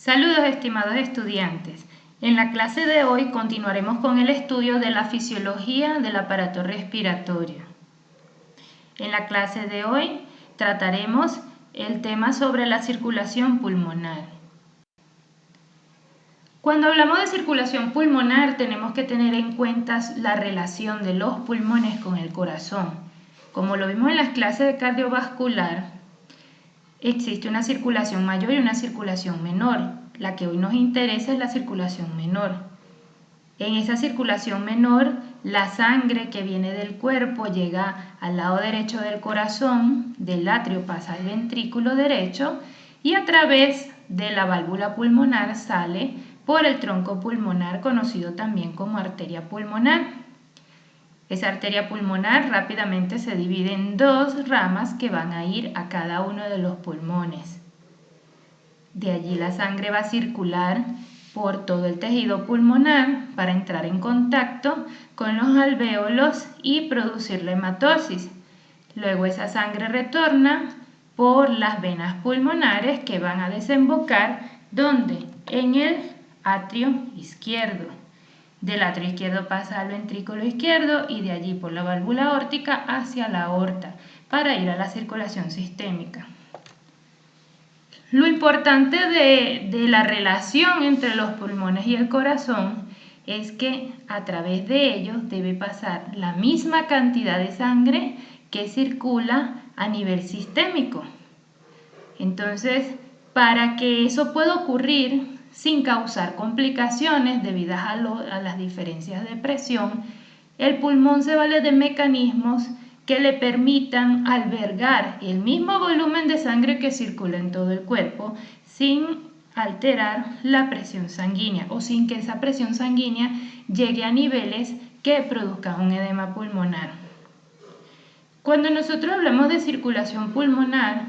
Saludos estimados estudiantes. En la clase de hoy continuaremos con el estudio de la fisiología del aparato respiratorio. En la clase de hoy trataremos el tema sobre la circulación pulmonar. Cuando hablamos de circulación pulmonar tenemos que tener en cuenta la relación de los pulmones con el corazón. Como lo vimos en las clases de cardiovascular, existe una circulación mayor y una circulación menor. La que hoy nos interesa es la circulación menor. En esa circulación menor, la sangre que viene del cuerpo llega al lado derecho del corazón, del atrio pasa al ventrículo derecho y a través de la válvula pulmonar sale por el tronco pulmonar, conocido también como arteria pulmonar. Esa arteria pulmonar rápidamente se divide en dos ramas que van a ir a cada uno de los pulmones. De allí la sangre va a circular por todo el tejido pulmonar para entrar en contacto con los alvéolos y producir la hematosis. Luego esa sangre retorna por las venas pulmonares que van a desembocar ¿dónde? En el atrio izquierdo. Del atrio izquierdo pasa al ventrículo izquierdo y de allí por la válvula aórtica hacia la aorta para ir a la circulación sistémica. Lo importante de la relación entre los pulmones y el corazón es que a través de ellos debe pasar la misma cantidad de sangre que circula a nivel sistémico. Entonces, para que eso pueda ocurrir sin causar complicaciones debidas a las diferencias de presión, el pulmón se vale de mecanismos que le permitan albergar el mismo volumen de sangre que circula en todo el cuerpo sin alterar la presión sanguínea o sin que esa presión sanguínea llegue a niveles que produzcan un edema pulmonar. Cuando nosotros hablamos de circulación pulmonar,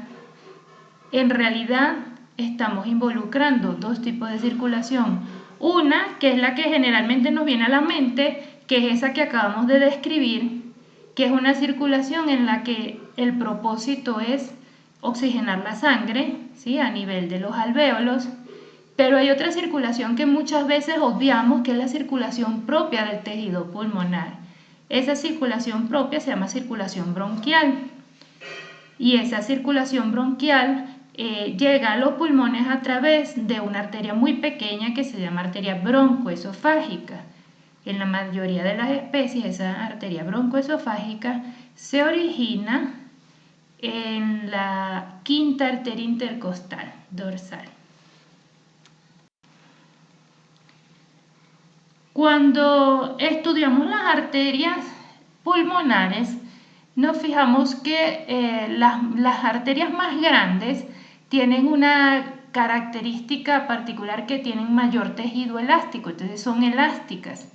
en realidad estamos involucrando dos tipos de circulación. Una, que es la que generalmente nos viene a la mente, que es esa que acabamos de describir, que es una circulación en la que el propósito es oxigenar la sangre, ¿sí? A nivel de los alvéolos, pero hay otra circulación que muchas veces obviamos, que es la circulación propia del tejido pulmonar. Esa circulación propia se llama circulación bronquial y esa circulación bronquial llega a los pulmones a través de una arteria muy pequeña que se llama arteria broncoesofágica. En la mayoría de las especies, esa arteria broncoesofágica se origina en la quinta arteria intercostal dorsal. Cuando estudiamos las arterias pulmonares, nos fijamos que las arterias más grandes tienen una característica particular, que tienen mayor tejido elástico, entonces son elásticas.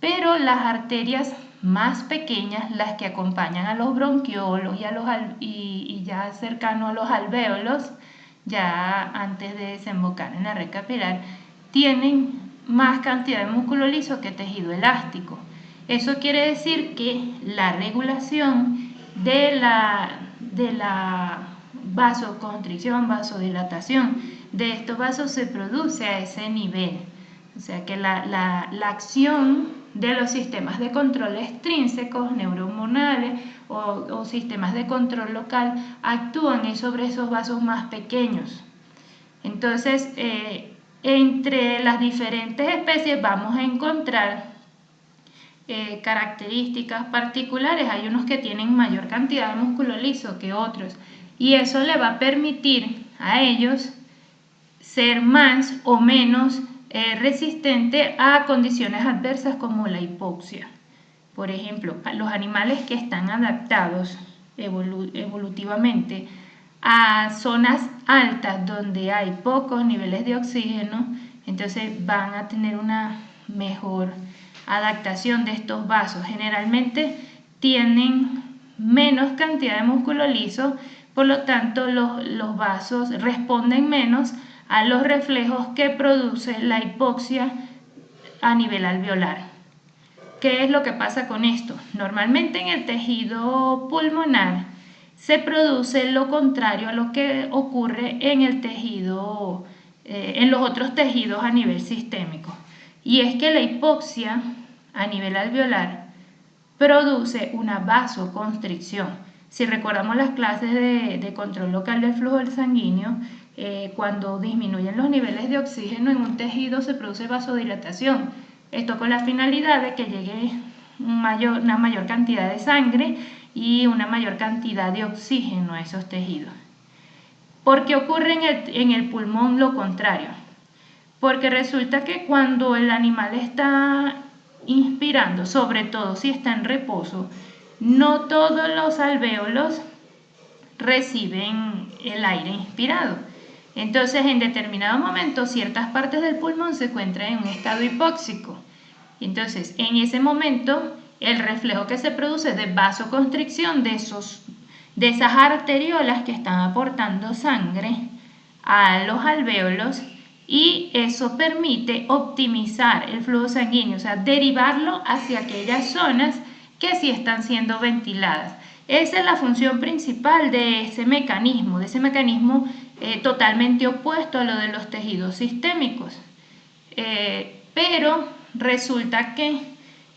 Pero las arterias más pequeñas, las que acompañan a los bronquiolos y ya cercano a los alvéolos, ya antes de desembocar en la red capilar, tienen más cantidad de músculo liso que tejido elástico. Eso quiere decir que la regulación de la vasoconstricción, vasodilatación de estos vasos se produce a ese nivel. O sea que la acción de los sistemas de control extrínsecos, neurohormonales o sistemas de control local actúan sobre esos vasos más pequeños. Entonces, entre las diferentes especies vamos a encontrar características particulares. Hay unos que tienen mayor cantidad de músculo liso que otros y eso le va a permitir a ellos ser más o menos resistente a condiciones adversas como la hipoxia. Por ejemplo, los animales que están adaptados evolutivamente a zonas altas donde hay pocos niveles de oxígeno, entonces van a tener una mejor adaptación de estos vasos. Generalmente tienen menos cantidad de músculo liso, por lo tanto los vasos responden menos a los reflejos que produce la hipoxia a nivel alveolar. ¿Qué es lo que pasa con esto? Normalmente en el tejido pulmonar se produce lo contrario a lo que ocurre en el tejido en los otros tejidos a nivel sistémico. Y es que la hipoxia a nivel alveolar produce una vasoconstricción. Si recordamos las clases de control local del flujo sanguíneo, cuando disminuyen los niveles de oxígeno en un tejido se produce vasodilatación. Esto con la finalidad de que llegue una mayor cantidad de sangre y una mayor cantidad de oxígeno a esos tejidos. ¿Por qué ocurre en el pulmón lo contrario? Porque resulta que cuando el animal está inspirando, sobre todo si está en reposo, no todos los alvéolos reciben el aire inspirado. Entonces, en determinado momento, ciertas partes del pulmón se encuentran en un estado hipóxico. Entonces, en ese momento, el reflejo que se produce de vasoconstricción de esas arteriolas que están aportando sangre a los alvéolos, y eso permite optimizar el flujo sanguíneo, o sea, derivarlo hacia aquellas zonas que sí están siendo ventiladas. Esa es la función principal de ese mecanismo totalmente opuesto a lo de los tejidos sistémicos. Pero resulta que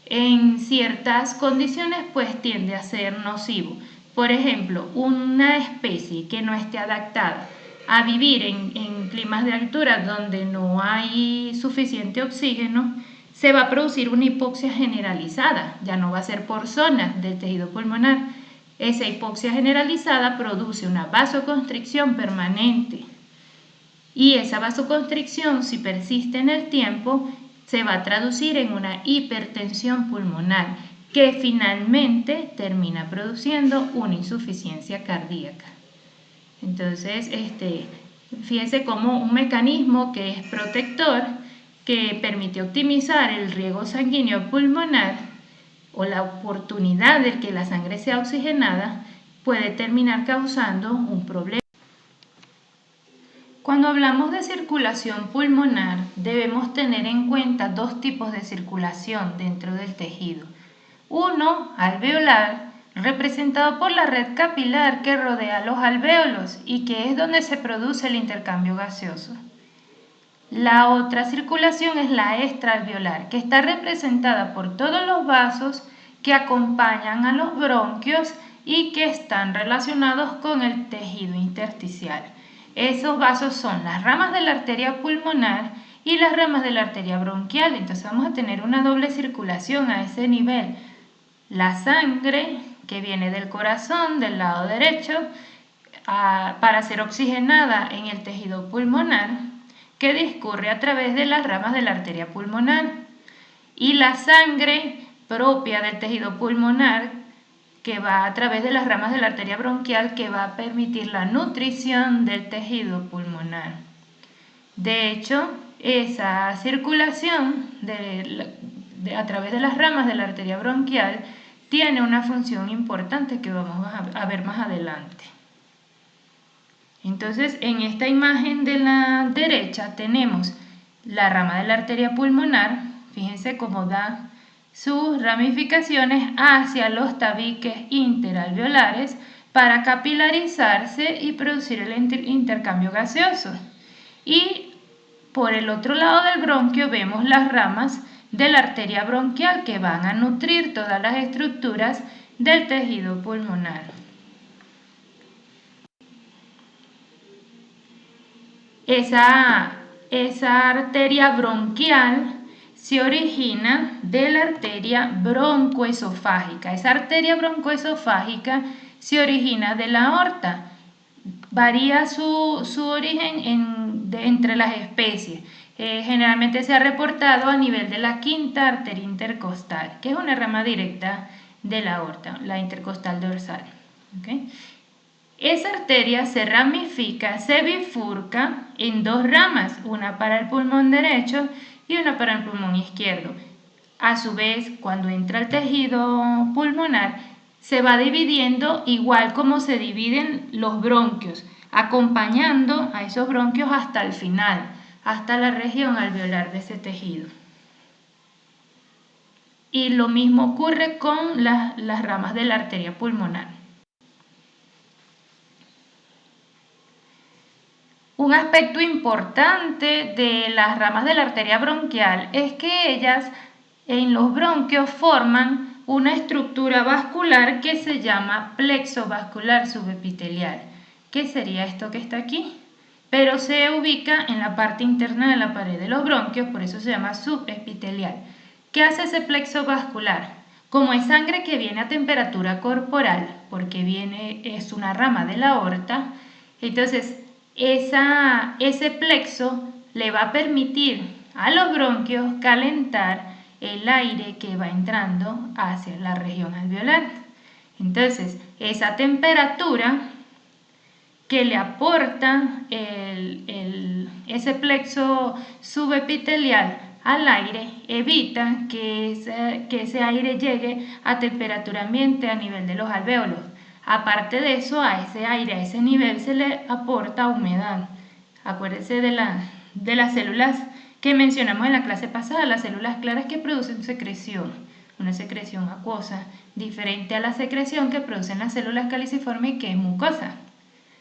en ciertas condiciones pues tiende a ser nocivo. Por ejemplo, una especie que no esté adaptada a vivir en climas de altura donde no hay suficiente oxígeno, se va a producir una hipoxia generalizada, ya no va a ser por zonas del tejido pulmonar. Esa hipoxia generalizada produce una vasoconstricción permanente y esa vasoconstricción, si persiste en el tiempo, se va a traducir en una hipertensión pulmonar que finalmente termina produciendo una insuficiencia cardíaca. Entonces, fíjense como un mecanismo que es protector, que permite optimizar el riego sanguíneo pulmonar o la oportunidad de que la sangre sea oxigenada, puede terminar causando un problema. Cuando hablamos de circulación pulmonar, debemos tener en cuenta dos tipos de circulación dentro del tejido. Uno, alveolar, representado por la red capilar que rodea los alvéolos y que es donde se produce el intercambio gaseoso. La otra circulación es la extraalveolar, que está representada por todos los vasos que acompañan a los bronquios y que están relacionados con el tejido intersticial. Esos vasos son las ramas de la arteria pulmonar y las ramas de la arteria bronquial. Entonces vamos a tener una doble circulación a ese nivel. La sangre que viene del corazón, del lado derecho, para ser oxigenada en el tejido pulmonar, que discurre a través de las ramas de la arteria pulmonar, y la sangre propia del tejido pulmonar que va a través de las ramas de la arteria bronquial, que va a permitir la nutrición del tejido pulmonar. De hecho, esa circulación a través de las ramas de la arteria bronquial tiene una función importante que vamos a ver más adelante. Entonces, en esta imagen de la derecha tenemos la rama de la arteria pulmonar. Fíjense cómo da sus ramificaciones hacia los tabiques interalveolares para capilarizarse y producir el intercambio gaseoso. Y por el otro lado del bronquio vemos las ramas de la arteria bronquial que van a nutrir todas las estructuras del tejido pulmonar. Esa arteria bronquial se origina de la arteria broncoesofágica. Esa arteria broncoesofágica se origina de la aorta. Varía su origen entre las especies. Generalmente se ha reportado a nivel de la quinta arteria intercostal, que es una rama directa de la aorta, la intercostal dorsal. ¿Okay? Esa arteria se ramifica, se bifurca en dos ramas, una para el pulmón derecho y una para el pulmón izquierdo. A su vez, cuando entra el tejido pulmonar, se va dividiendo igual como se dividen los bronquios, acompañando a esos bronquios hasta el final, hasta la región alveolar de ese tejido. Y lo mismo ocurre con las ramas de la arteria pulmonar. Un aspecto importante de las ramas de la arteria bronquial es que ellas en los bronquios forman una estructura vascular que se llama plexo vascular subepitelial. ¿Qué sería esto que está aquí? Pero se ubica en la parte interna de la pared de los bronquios, por eso se llama subepitelial. ¿Qué hace ese plexo vascular? Como es sangre que viene a temperatura corporal, porque es una rama de la aorta, entonces ese plexo le va a permitir a los bronquios calentar el aire que va entrando hacia la región alveolar. Entonces, esa temperatura que le aporta ese plexo subepitelial al aire evita que ese aire llegue a temperatura ambiente a nivel de los alvéolos. Aparte de eso, a ese aire, a ese nivel, se le aporta humedad. Acuérdense de las células que mencionamos en la clase pasada, las células claras que producen secreción, una secreción acuosa, diferente a la secreción que producen las células caliciformes, que es mucosa.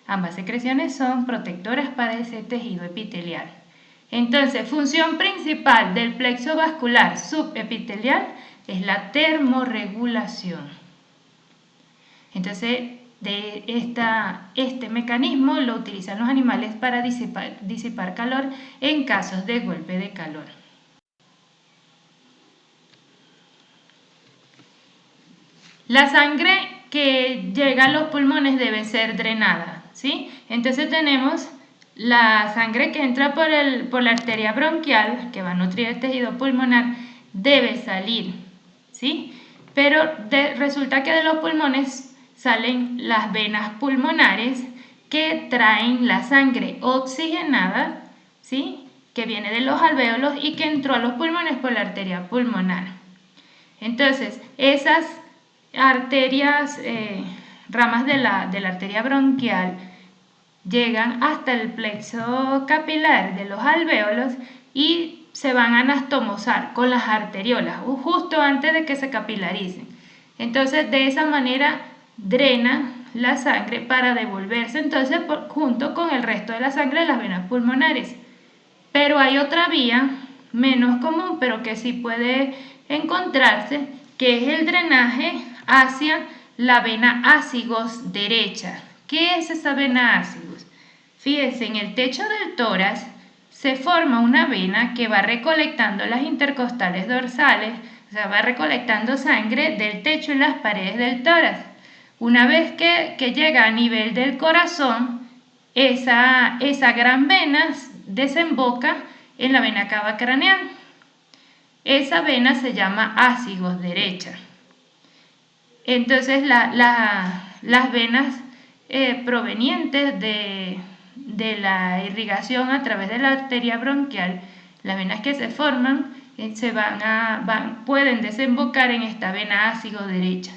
Ambas secreciones son protectoras para ese tejido epitelial. Entonces, función principal del plexo vascular subepitelial es la termorregulación. Entonces, este mecanismo lo utilizan los animales para disipar calor en casos de golpe de calor. La sangre que llega a los pulmones debe ser drenada, ¿sí? Entonces tenemos la sangre que entra por la arteria bronquial, que va a nutrir el tejido pulmonar, debe salir, ¿sí? Pero resulta que de los pulmones salen las venas pulmonares que traen la sangre oxigenada, ¿sí? Que viene de los alvéolos y que entró a los pulmones por la arteria pulmonar. Entonces, esas arterias, ramas de la arteria bronquial llegan hasta el plexo capilar de los alvéolos y se van a anastomosar con las arteriolas justo antes de que se capilaricen. Entonces, de esa manera drena la sangre para devolverse entonces junto con el resto de la sangre de las venas pulmonares. Pero hay otra vía menos común, pero que sí puede encontrarse, que es el drenaje hacia la vena ácigos derecha. ¿Qué es esa vena ácigos? Fíjense, en el techo del tórax se forma una vena que va recolectando las intercostales dorsales, o sea, va recolectando sangre del techo y las paredes del tórax. Una vez que llega a nivel del corazón, esa gran vena desemboca en la vena cava craneal. Esa vena se llama ácigos derecha. Entonces las venas provenientes de la irrigación a través de la arteria bronquial, las venas que se forman pueden desembocar en esta vena ácigo derecha.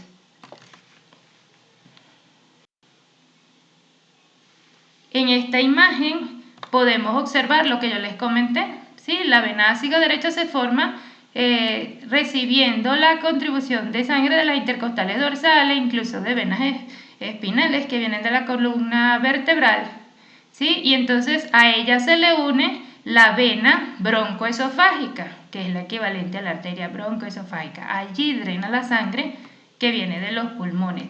En esta imagen podemos observar lo que yo les comenté, ¿sí? La vena ácigo derecha se forma recibiendo la contribución de sangre de las intercostales dorsales, incluso de venas espinales que vienen de la columna vertebral, ¿sí? Y entonces a ella se le une la vena broncoesofágica, que es la equivalente a la arteria broncoesofágica. Allí drena la sangre que viene de los pulmones,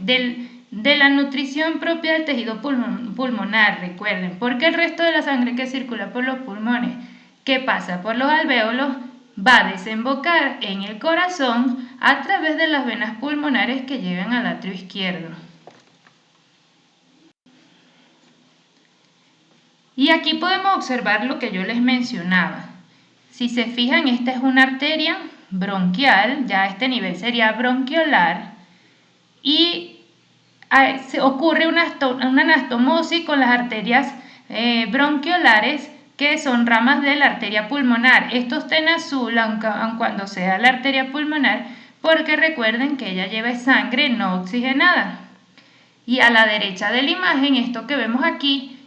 de la nutrición propia del tejido pulmonar, recuerden, porque el resto de la sangre que circula por los pulmones, que pasa por los alvéolos, va a desembocar en el corazón a través de las venas pulmonares que llegan al atrio izquierdo. Y aquí podemos observar lo que yo les mencionaba. Si se fijan, esta es una arteria bronquial, ya a este nivel sería bronquiolar, y ocurre una anastomosis con las arterias bronquiolares, que son ramas de la arteria pulmonar. Esto está en azul, aun cuando sea la arteria pulmonar, porque recuerden que ella lleva sangre no oxigenada. Y a la derecha de la imagen, esto que vemos aquí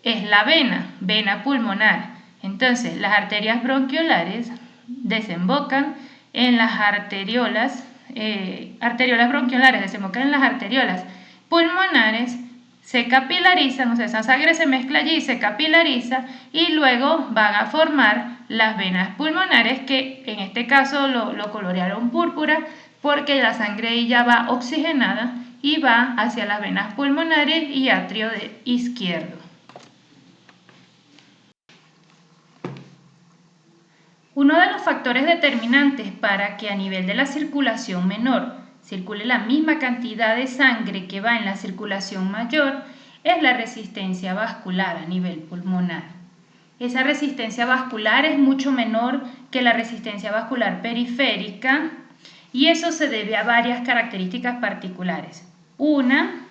es la vena pulmonar. Entonces, las arterias bronquiolares desembocan en las arteriolas bronquiolares, desembocan en las arteriolas pulmonares se capilarizan, o sea, esa sangre se mezcla allí, se capilariza y luego van a formar las venas pulmonares, que en este caso lo colorearon púrpura porque la sangre ahí ya va oxigenada y va hacia las venas pulmonares y atrio izquierdo. Uno de los factores determinantes para que a nivel de la circulación menor circule la misma cantidad de sangre que va en la circulación mayor es la resistencia vascular a nivel pulmonar. Esa resistencia vascular es mucho menor que la resistencia vascular periférica y eso se debe a varias características particulares. Una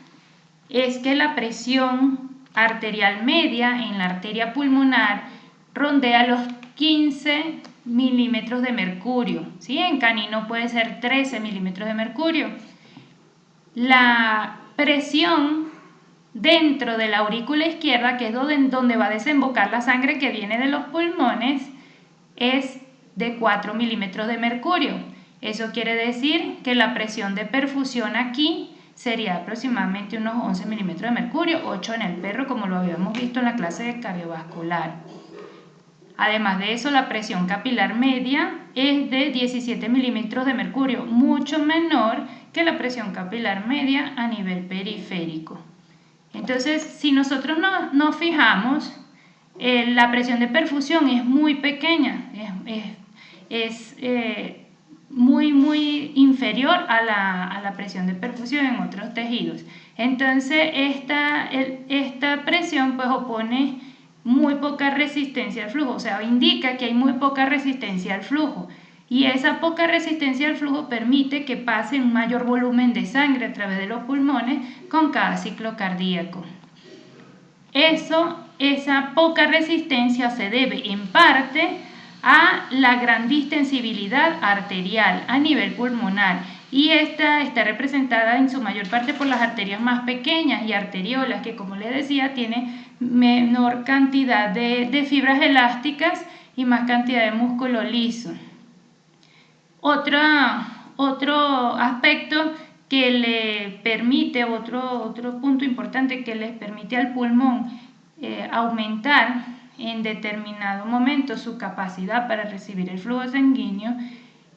es que la presión arterial media en la arteria pulmonar rondea los 15 milímetros de mercurio, ¿sí? En canino puede ser 13 milímetros de mercurio. La presión dentro de la aurícula izquierda, que es donde va a desembocar la sangre que viene de los pulmones, es de 4 milímetros de mercurio. Eso quiere decir que la presión de perfusión aquí sería aproximadamente unos 11 milímetros de mercurio, 8 en el perro, como lo habíamos visto en la clase de cardiovascular. Además de eso, la presión capilar media es de 17 milímetros de mercurio, mucho menor que la presión capilar media a nivel periférico. Entonces, si nosotros nos fijamos, la presión de perfusión es muy pequeña, es muy inferior a la presión de perfusión en otros tejidos. Entonces, esta presión pues opone muy poca resistencia al flujo, o sea, indica que hay muy poca resistencia al flujo. Y esa poca resistencia al flujo permite que pase un mayor volumen de sangre a través de los pulmones con cada ciclo cardíaco. Esa poca resistencia se debe en parte a la gran distensibilidad arterial a nivel pulmonar y esta está representada en su mayor parte por las arterias más pequeñas y arteriolas que, como les decía, tienen menor cantidad de fibras elásticas y más cantidad de músculo liso. Otro aspecto que le permite, otro punto importante que les permite al pulmón aumentar en determinado momento su capacidad para recibir el flujo sanguíneo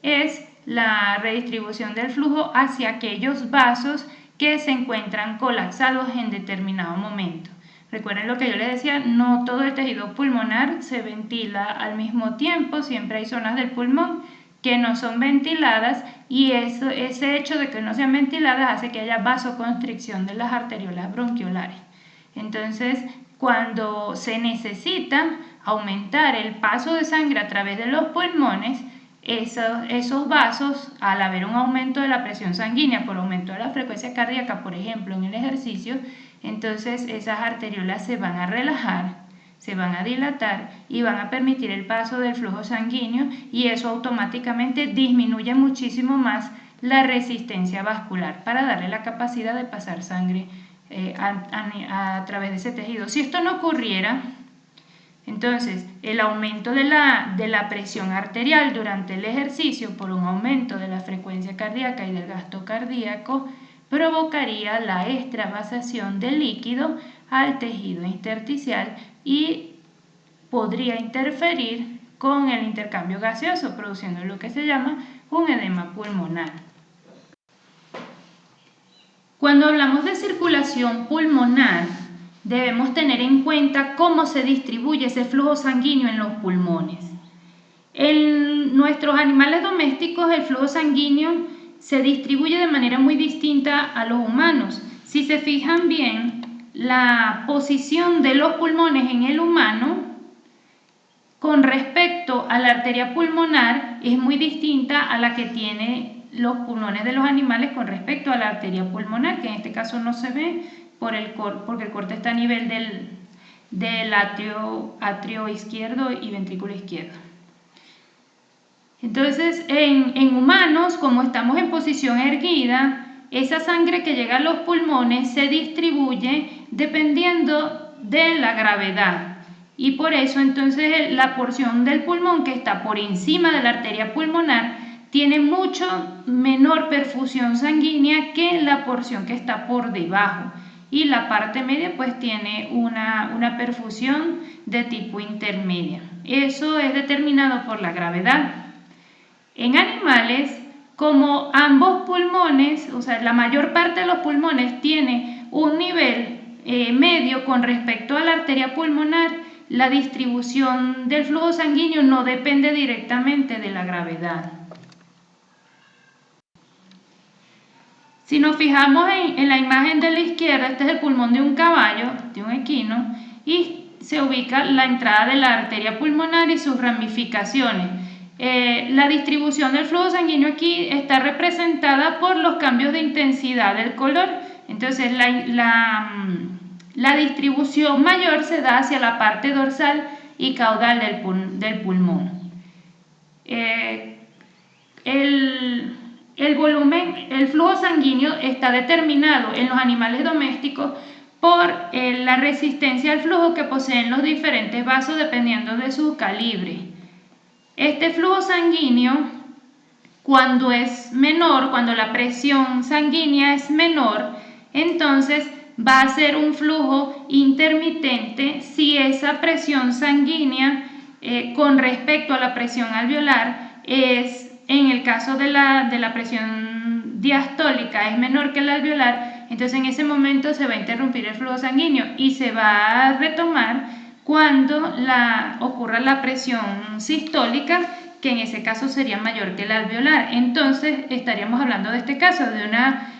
es la redistribución del flujo hacia aquellos vasos que se encuentran colapsados en determinado momento. Recuerden lo que yo les decía, no todo el tejido pulmonar se ventila al mismo tiempo, siempre hay zonas del pulmón que no son ventiladas y ese hecho de que no sean ventiladas hace que haya vasoconstricción de las arteriolas bronquiolares. Entonces, cuando se necesita aumentar el paso de sangre a través de los pulmones, esos vasos, al haber un aumento de la presión sanguínea por aumento de la frecuencia cardíaca, por ejemplo, en el ejercicio, entonces esas arteriolas se van a relajar, se van a dilatar y van a permitir el paso del flujo sanguíneo y eso automáticamente disminuye muchísimo más la resistencia vascular para darle la capacidad de pasar sangre a través de ese tejido. Si esto no ocurriera, entonces el aumento de la presión arterial durante el ejercicio por un aumento de la frecuencia cardíaca y del gasto cardíaco provocaría la extravasación de líquido al tejido intersticial y podría interferir con el intercambio gaseoso, produciendo lo que se llama un edema pulmonar. Cuando hablamos de circulación pulmonar, debemos tener en cuenta cómo se distribuye ese flujo sanguíneo en los pulmones. En nuestros animales domésticos, el flujo sanguíneo se distribuye de manera muy distinta a los humanos. Si se fijan bien, la posición de los pulmones en el humano con respecto a la arteria pulmonar es muy distinta a la que tiene los pulmones de los animales con respecto a la arteria pulmonar, que en este caso no se ve porque el corte está a nivel del atrio izquierdo y ventrículo izquierdo. Entonces, en humanos, como estamos en posición erguida, esa sangre que llega a los pulmones se distribuye dependiendo de la gravedad. Y por eso, entonces, la porción del pulmón que está por encima de la arteria pulmonar tiene mucho menor perfusión sanguínea que la porción que está por debajo. y la parte media pues tiene una perfusión de tipo intermedia. Eso es determinado por la gravedad. En animales, como ambos pulmones, o sea, la mayor parte de los pulmones tiene un nivel medio con respecto a la arteria pulmonar, la distribución del flujo sanguíneo no depende directamente de la gravedad. Si nos fijamos en la imagen de la izquierda, este es el pulmón de un caballo, de un equino, y se ubica la entrada de la arteria pulmonar y sus ramificaciones. La distribución del flujo sanguíneo aquí está representada por los cambios de intensidad del color. Entonces la distribución mayor se da hacia la parte dorsal y caudal del pulmón. El volumen, el flujo sanguíneo está determinado en los animales domésticos por la resistencia al flujo que poseen los diferentes vasos dependiendo de su calibre. Este flujo sanguíneo, cuando es menor, cuando la presión sanguínea es menor, entonces va a ser un flujo intermitente si esa presión sanguínea con respecto a la presión alveolar es, en el caso de la presión diastólica es menor que la alveolar, entonces en ese momento se va a interrumpir el flujo sanguíneo y se va a retomar cuando ocurra la presión sistólica, que en ese caso sería mayor que la alveolar. Entonces estaríamos hablando de este caso,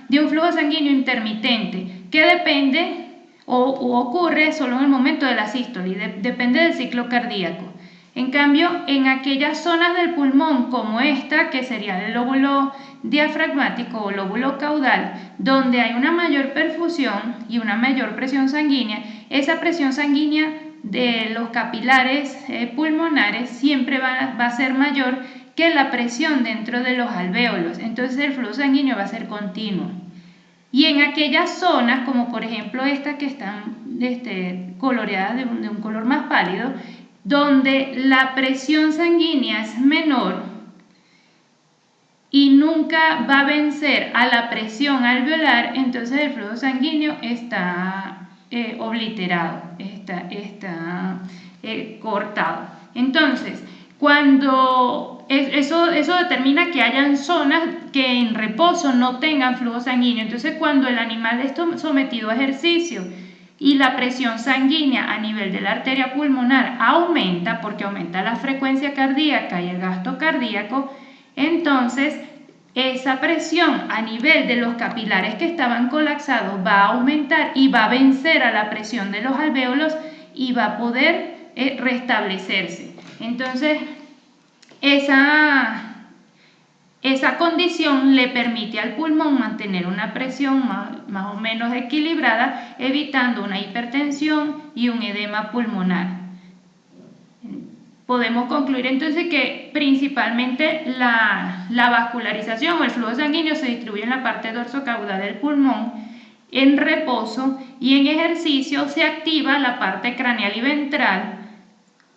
de un flujo sanguíneo intermitente, que depende o ocurre solo en el momento de la sístole, depende del ciclo cardíaco. En cambio, en aquellas zonas del pulmón como esta, que sería el lóbulo diafragmático o lóbulo caudal, donde hay una mayor perfusión y una mayor presión sanguínea, esa presión sanguínea de los capilares pulmonares siempre va a ser mayor que la presión dentro de los alvéolos, entonces el flujo sanguíneo va a ser continuo. Y en aquellas zonas, como por ejemplo estas que están coloreadas de un color más pálido, donde la presión sanguínea es menor y nunca va a vencer a la presión alveolar, entonces el flujo sanguíneo está obliterado, está cortado. Entonces, cuando eso determina que hayan zonas que en reposo no tengan flujo sanguíneo. Entonces, cuando el animal es sometido a ejercicio y la presión sanguínea a nivel de la arteria pulmonar aumenta, porque aumenta la frecuencia cardíaca y el gasto cardíaco, entonces esa presión a nivel de los capilares que estaban colapsados va a aumentar y va a vencer a la presión de los alvéolos y va a poder restablecerse. Entonces, esa condición le permite al pulmón mantener una presión más o menos equilibrada, evitando una hipertensión y un edema pulmonar. Podemos concluir entonces que principalmente la vascularización o el flujo sanguíneo se distribuye en la parte dorsocaudal del pulmón. En reposo y en ejercicio se activa la parte craneal y ventral,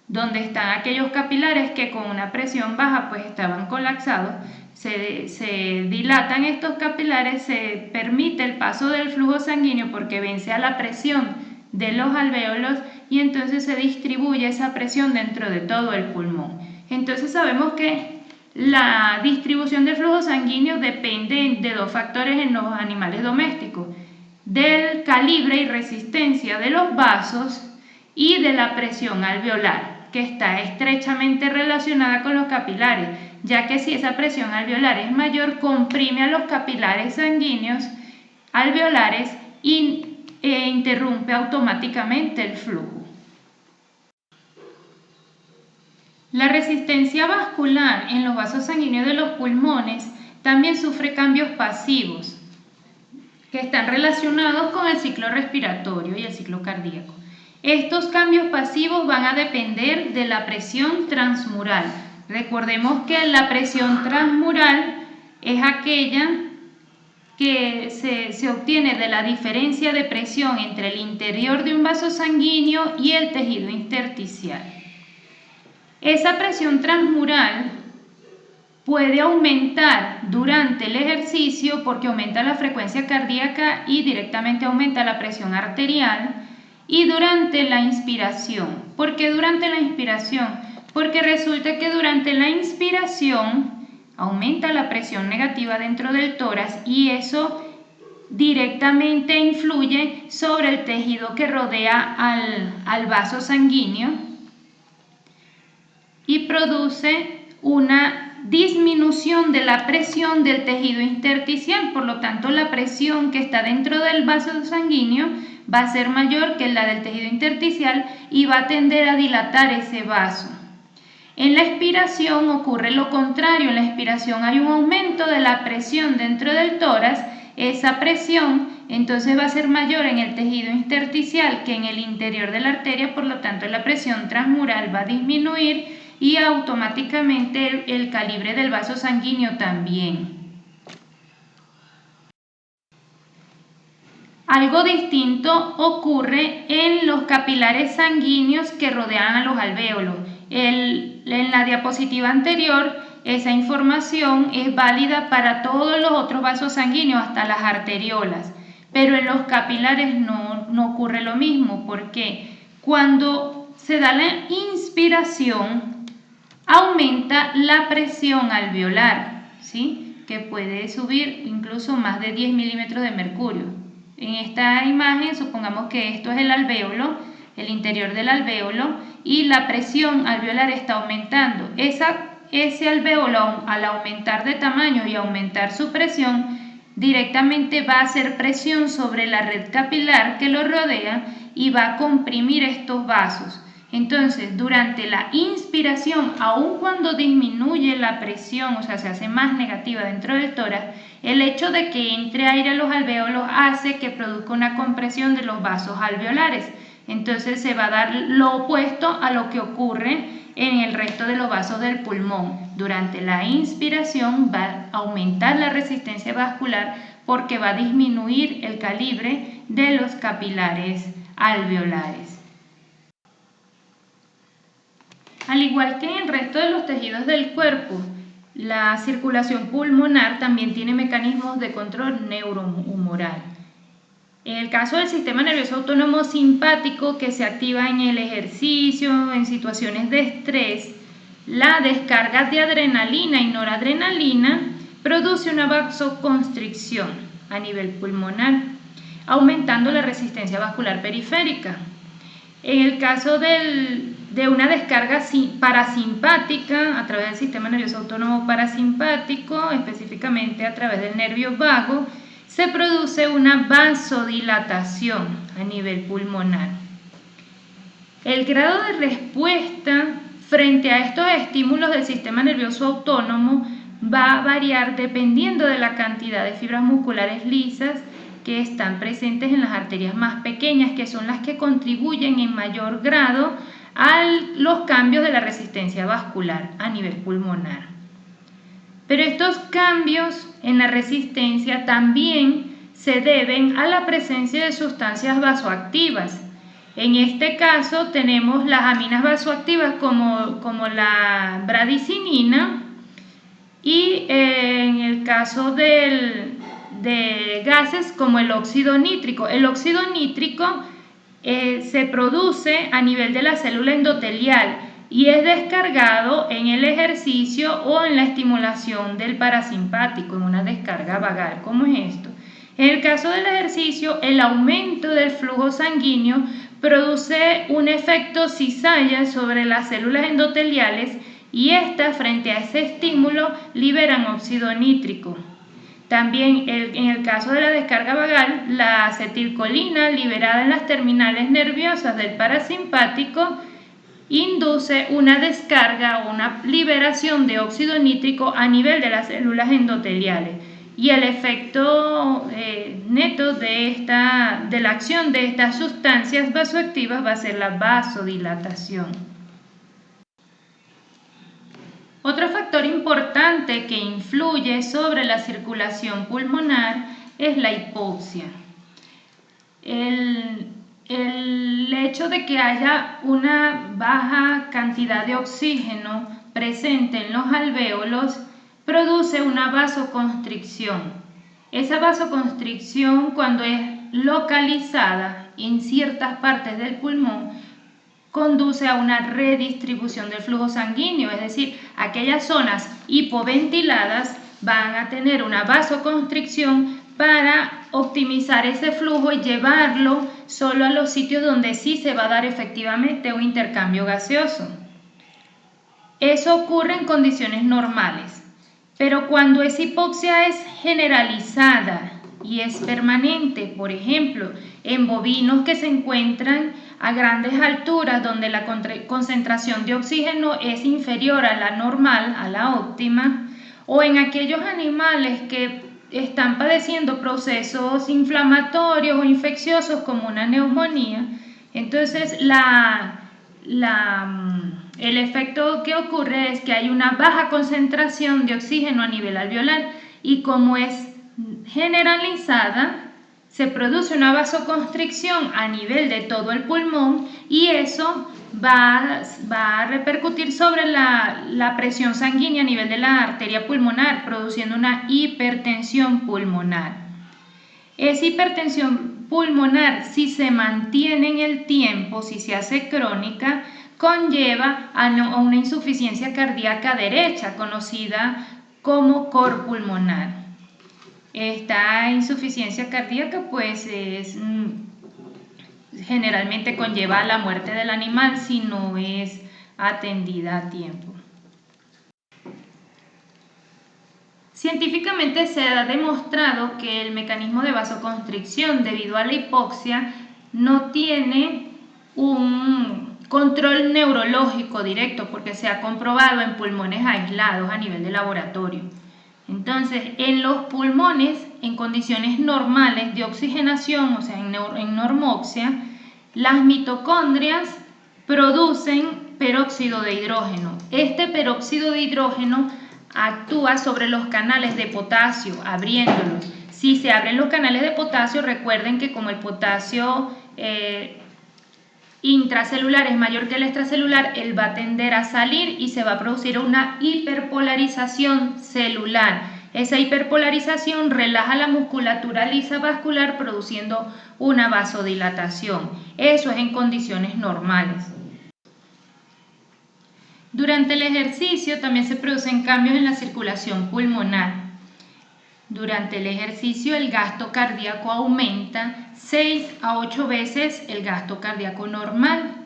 donde están aquellos capilares que con una presión baja pues estaban colapsados. Se dilatan estos capilares, se permite el paso del flujo sanguíneo porque vence a la presión de los alvéolos y entonces se distribuye esa presión dentro de todo el pulmón. Entonces sabemos que la distribución del flujo sanguíneo depende de dos factores en los animales domésticos: del calibre y resistencia de los vasos y de la presión alveolar, que está estrechamente relacionada con los capilares, ya que si esa presión alveolar es mayor, comprime a los capilares sanguíneos alveolares e interrumpe automáticamente el flujo. La resistencia vascular en los vasos sanguíneos de los pulmones también sufre cambios pasivos que están relacionados con el ciclo respiratorio y el ciclo cardíaco. Estos cambios pasivos van a depender de la presión transmural. Recordemos que la presión transmural es aquella que se obtiene de la diferencia de presión entre el interior de un vaso sanguíneo y el tejido intersticial. Esa presión transmural puede aumentar durante el ejercicio porque aumenta la frecuencia cardíaca y directamente aumenta la presión arterial, y durante la inspiración. ¿Por qué durante la inspiración? Porque resulta que durante la inspiración aumenta la presión negativa dentro del tórax y eso directamente influye sobre el tejido que rodea al vaso sanguíneo y produce una disminución de la presión del tejido intersticial. Por lo tanto, la presión que está dentro del vaso sanguíneo va a ser mayor que la del tejido intersticial y va a tender a dilatar ese vaso. En la expiración ocurre lo contrario. En la expiración hay un aumento de la presión dentro del tórax. Esa presión entonces va a ser mayor en el tejido intersticial que en el interior de la arteria, por lo tanto la presión transmural va a disminuir y automáticamente el calibre del vaso sanguíneo también. Algo distinto ocurre en los capilares sanguíneos que rodean a los alvéolos. En la diapositiva anterior, esa información es válida para todos los otros vasos sanguíneos, hasta las arteriolas, pero en los capilares no ocurre lo mismo, porque cuando se da la inspiración, aumenta la presión alveolar, ¿sí? Que puede subir incluso más de 10 milímetros de mercurio. En esta imagen, supongamos que esto es el alvéolo, el interior del alvéolo, y la presión alveolar está aumentando. Ese alvéolo, al aumentar de tamaño y aumentar su presión, directamente va a hacer presión sobre la red capilar que lo rodea y va a comprimir estos vasos. Entonces, durante la inspiración, aun cuando disminuye la presión, o sea, se hace más negativa dentro del tórax, el hecho de que entre aire a los alvéolos hace que produzca una compresión de los vasos alveolares. Entonces, se va a dar lo opuesto a lo que ocurre en el resto de los vasos del pulmón. Durante la inspiración va a aumentar la resistencia vascular porque va a disminuir el calibre de los capilares alveolares. Al igual que en el resto de los tejidos del cuerpo, la circulación pulmonar también tiene mecanismos de control neurohumoral. En el caso del sistema nervioso autónomo simpático, que se activa en el ejercicio, en situaciones de estrés, la descarga de adrenalina y noradrenalina produce una vasoconstricción a nivel pulmonar, aumentando la resistencia vascular periférica. En el caso de una descarga parasimpática a través del sistema nervioso autónomo parasimpático, específicamente a través del nervio vago, se produce una vasodilatación a nivel pulmonar. El grado de respuesta frente a estos estímulos del sistema nervioso autónomo va a variar dependiendo de la cantidad de fibras musculares lisas que están presentes en las arterias más pequeñas, que son las que contribuyen en mayor grado a los cambios de la resistencia vascular a nivel pulmonar. Pero estos cambios en la resistencia también se deben a la presencia de sustancias vasoactivas. En este caso tenemos las aminas vasoactivas como la bradicinina y en el caso de gases como el óxido nítrico. El óxido nítrico se produce a nivel de la célula endotelial y es descargado en el ejercicio o en la estimulación del parasimpático, en una descarga vagal. ¿Cómo es esto? En el caso del ejercicio, el aumento del flujo sanguíneo produce un efecto cizalla sobre las células endoteliales y estas, frente a ese estímulo, liberan óxido nítrico. También en el caso de la descarga vagal, la acetilcolina liberada en las terminales nerviosas del parasimpático induce una descarga o una liberación de óxido nítrico a nivel de las células endoteliales. Y el efecto neto de la acción de estas sustancias vasoactivas va a ser la vasodilatación. Otro factor importante que influye sobre la circulación pulmonar es la hipoxia. El hecho de que haya una baja cantidad de oxígeno presente en los alvéolos produce una vasoconstricción. Esa vasoconstricción, cuando es localizada en ciertas partes del pulmón, conduce a una redistribución del flujo sanguíneo, es decir, aquellas zonas hipoventiladas van a tener una vasoconstricción para optimizar ese flujo y llevarlo solo a los sitios donde sí se va a dar efectivamente un intercambio gaseoso. Eso ocurre en condiciones normales, pero cuando esa hipoxia es generalizada y es permanente, por ejemplo, en bovinos que se encuentran a grandes alturas donde la concentración de oxígeno es inferior a la normal, a la óptima, o en aquellos animales que están padeciendo procesos inflamatorios o infecciosos como una neumonía, entonces el efecto que ocurre es que hay una baja concentración de oxígeno a nivel alveolar y como es generalizada, se produce una vasoconstricción a nivel de todo el pulmón y eso va a repercutir sobre la presión sanguínea a nivel de la arteria pulmonar, produciendo una hipertensión pulmonar. Esa hipertensión pulmonar, si se mantiene en el tiempo, si se hace crónica, conlleva a una insuficiencia cardíaca derecha, conocida como cor pulmonar. Esta insuficiencia cardíaca pues generalmente conlleva a la muerte del animal si no es atendida a tiempo. Científicamente se ha demostrado que el mecanismo de vasoconstricción debido a la hipoxia no tiene un control neurológico directo porque se ha comprobado en pulmones aislados a nivel de laboratorio. Entonces, en los pulmones, en condiciones normales de oxigenación, o sea, en normoxia, las mitocondrias producen peróxido de hidrógeno. Este peróxido de hidrógeno actúa sobre los canales de potasio, abriéndolos. Si se abren los canales de potasio, recuerden que como el potasio intracelular es mayor que el extracelular, él va a tender a salir y se va a producir una hiperpolarización celular. Esa hiperpolarización relaja la musculatura lisa vascular produciendo una vasodilatación. Eso es en condiciones normales. Durante el ejercicio también se producen cambios en la circulación pulmonar. Durante el ejercicio el gasto cardíaco aumenta 6 a 8 veces el gasto cardíaco normal.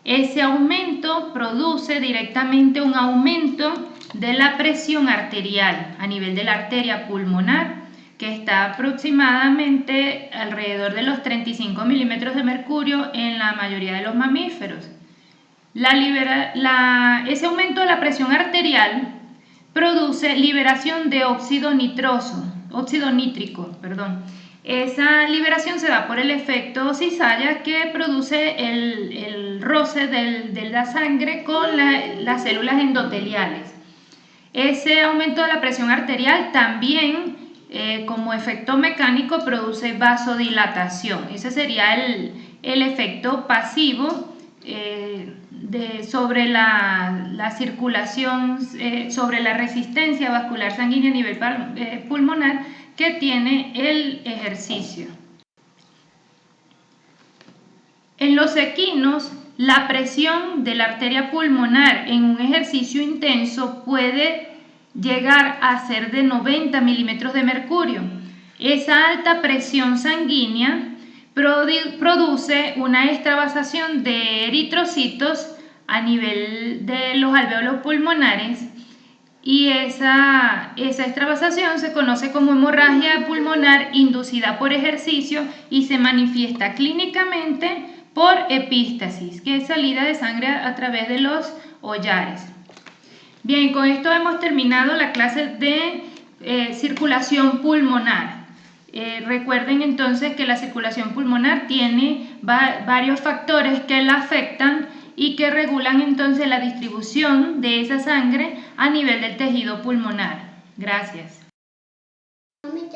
Ese aumento produce directamente un aumento de la presión arterial a nivel de la arteria pulmonar, que está aproximadamente alrededor de los 35 milímetros de mercurio en la mayoría de los mamíferos. Ese aumento de la presión arterial produce liberación de óxido nítrico. Esa liberación se da por el efecto cizalla que produce el roce de la sangre con las células endoteliales. Ese aumento de la presión arterial también, como efecto mecánico, produce vasodilatación. Ese sería el efecto pasivo sobre la circulación, sobre la resistencia vascular sanguínea a nivel pulmonar que tiene el ejercicio. En los equinos, la presión de la arteria pulmonar en un ejercicio intenso puede llegar a ser de 90 milímetros de mercurio. Esa alta presión sanguínea produce una extravasación de eritrocitos a nivel de los alvéolos pulmonares y esa extravasación se conoce como hemorragia pulmonar inducida por ejercicio y se manifiesta clínicamente por epístasis, que es salida de sangre a través de los hollares. Bien, con esto hemos terminado la clase de circulación pulmonar. Recuerden entonces que la circulación pulmonar tiene varios factores que la afectan y que regulan entonces la distribución de esa sangre a nivel del tejido pulmonar. Gracias.